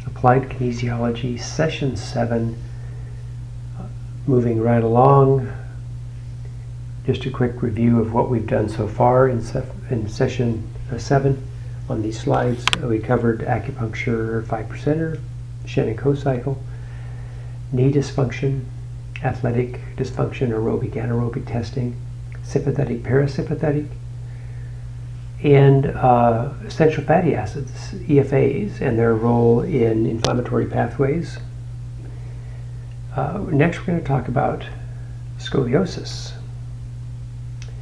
Applied Kinesiology, Session 7. Moving right along. Just a quick review of what we've done so far in Session 7. On these slides, we covered acupuncture 5%er, Shannon co-cycle, knee dysfunction, athletic dysfunction, aerobic, anaerobic testing, sympathetic, parasympathetic, and essential fatty acids, EFAs, and their role in inflammatory pathways. Next, we're going to talk about scoliosis.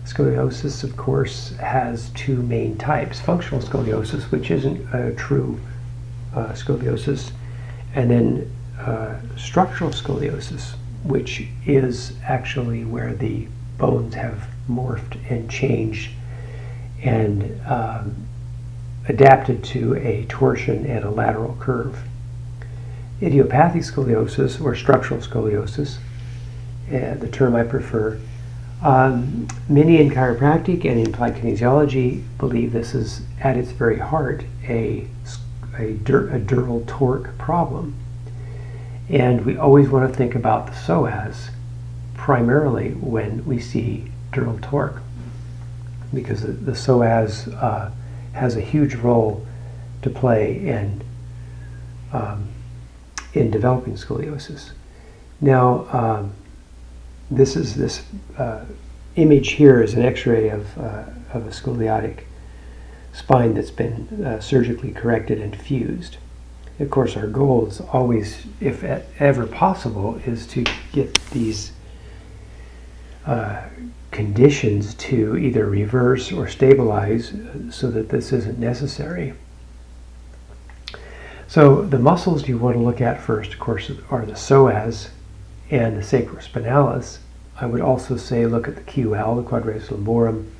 Scoliosis, of course, has two main types: functional scoliosis, which isn't a true scoliosis, and then structural scoliosis, which is actually where the bones have morphed and changed and adapted to a torsion and a lateral curve. Idiopathic scoliosis, or structural scoliosis, the term I prefer. Many in chiropractic and in applied kinesiology believe this is at its very heart a dural torque problem. And we always want to think about the psoas primarily when we see dural torque, because the psoas has a huge role to play in developing scoliosis. Now, this image here is an X-ray of a scoliotic spine that's been surgically corrected and fused. Of course, our goal is always, if ever possible, is to get these conditions to either reverse or stabilize so that this isn't necessary. So the muscles you want to look at first, of course, are the psoas and the sacrospinalis. I would also say look at the QL, the quadratus lumborum,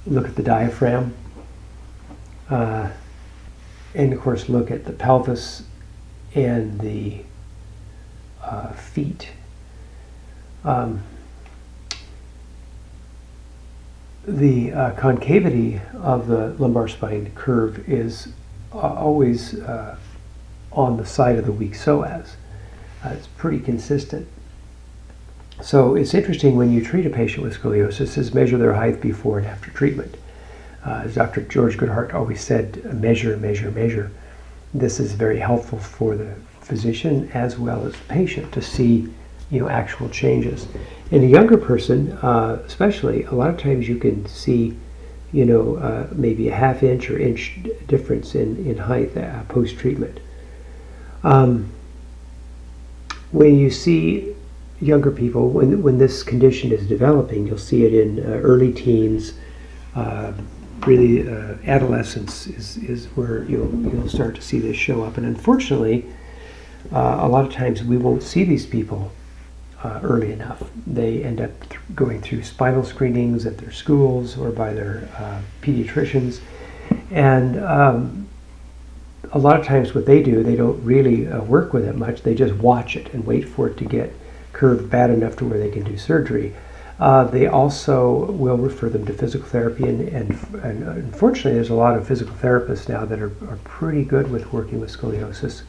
look at the diaphragm, and of course look at the pelvis and the feet. The concavity of the lumbar spine curve is always on the side of the weak psoas. It's pretty consistent. So it's interesting when you treat a patient with scoliosis is measure their height before and after treatment. As Dr. George Goodhart always said, measure, measure, measure. This is very helpful for the physician as well as the patient to see, actual changes. In a younger person, especially, a lot of times you can see, maybe a half inch or inch difference in height post-treatment. When you see younger people, when this condition is developing, you'll see it in early teens. Really, adolescence is where you'll start to see this show up. And unfortunately, a lot of times we won't see these people early enough. They end up going through spinal screenings at their schools or by their pediatricians. And a lot of times what they do, they don't really work with it much. They just watch it and wait for it to get curved bad enough to where they can do surgery. They also will refer them to physical therapy, and unfortunately there's a lot of physical therapists now that are pretty good with working with scoliosis.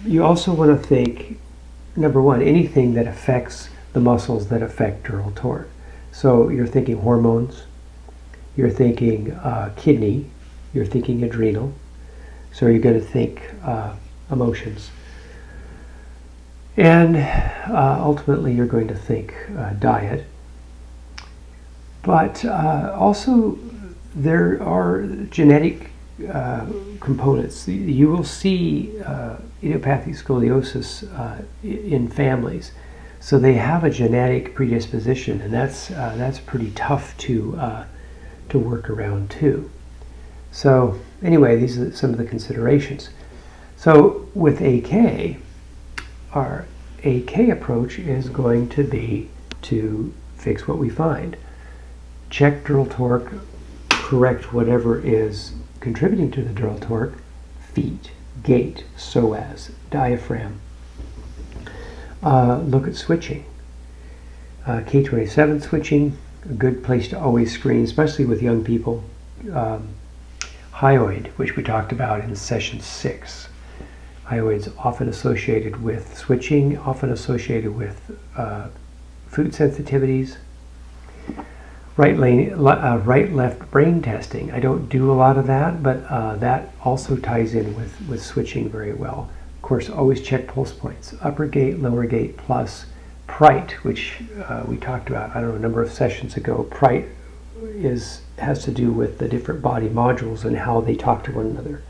You also want to think, number one, anything that affects the muscles that affect dural torque. So you're thinking hormones, you're thinking kidney, you're thinking adrenal, so you're going to think emotions. And ultimately you're going to think diet. But also there are genetic components. You will see idiopathic scoliosis in families. So they have a genetic predisposition, and that's pretty tough to work around too. So anyway, these are some of the considerations. So with AK, our AK approach is going to be to fix what we find. Check dural torque, correct whatever is contributing to the dural torque: feet, gait, psoas, diaphragm. Look at switching. K27 switching, a good place to always screen, especially with young people. hyoid, which we talked about in session 6. Hyoids often associated with switching, often associated with food sensitivities. Right-left brain testing. I don't do a lot of that, but that also ties in with switching very well. Of course, always check pulse points. Upper gate, lower gate, plus Prite, which we talked about, I don't know, a number of sessions ago. Prite has to do with the different body modules and how they talk to one another.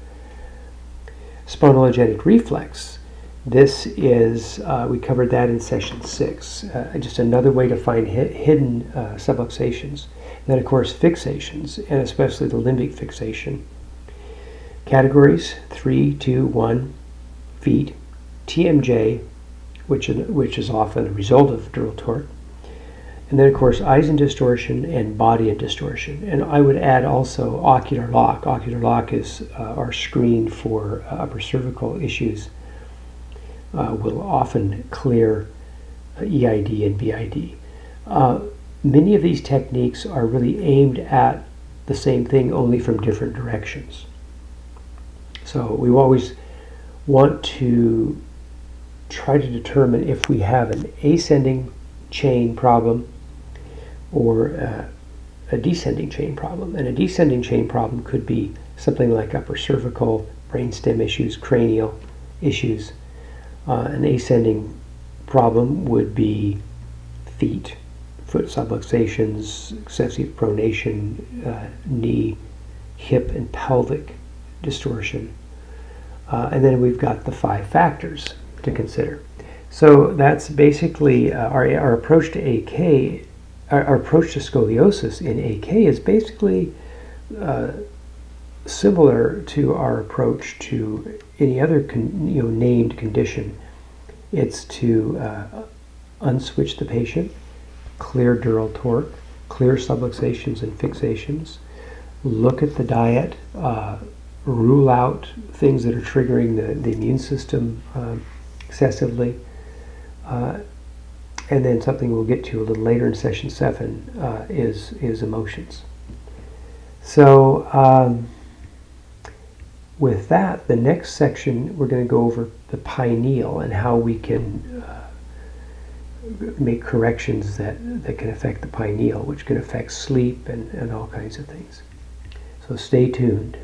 Spondylogenetic reflex. This is, we covered that in session 6. Just another way to find hidden subluxations. And then, of course, fixations, and especially the limbic fixation. Categories: 3, 2, 1, feet, TMJ, which is often a result of dural torque. And then, of course, eyes in distortion and body in distortion. And I would add also ocular lock. Ocular lock is our screen for upper cervical issues. Will often clear EID and BID. Many of these techniques are really aimed at the same thing, only from different directions. So we always want to try to determine if we have an ascending chain problem or a descending chain problem. And a descending chain problem could be something like upper cervical, brainstem issues, cranial issues. An ascending problem would be feet, foot subluxations, excessive pronation, knee, hip, and pelvic distortion. And then we've got the 5 factors to consider. So that's basically our approach to AK. Our approach to scoliosis in AK is basically similar to our approach to any other named condition. It's to unswitch the patient, clear dural torque, clear subluxations and fixations, look at the diet, rule out things that are triggering the immune system excessively, and then something we'll get to a little later in session 7 is emotions. So with that, the next section we're going to go over the pineal and how we can make corrections that can affect the pineal, which can affect sleep and all kinds of things. So stay tuned.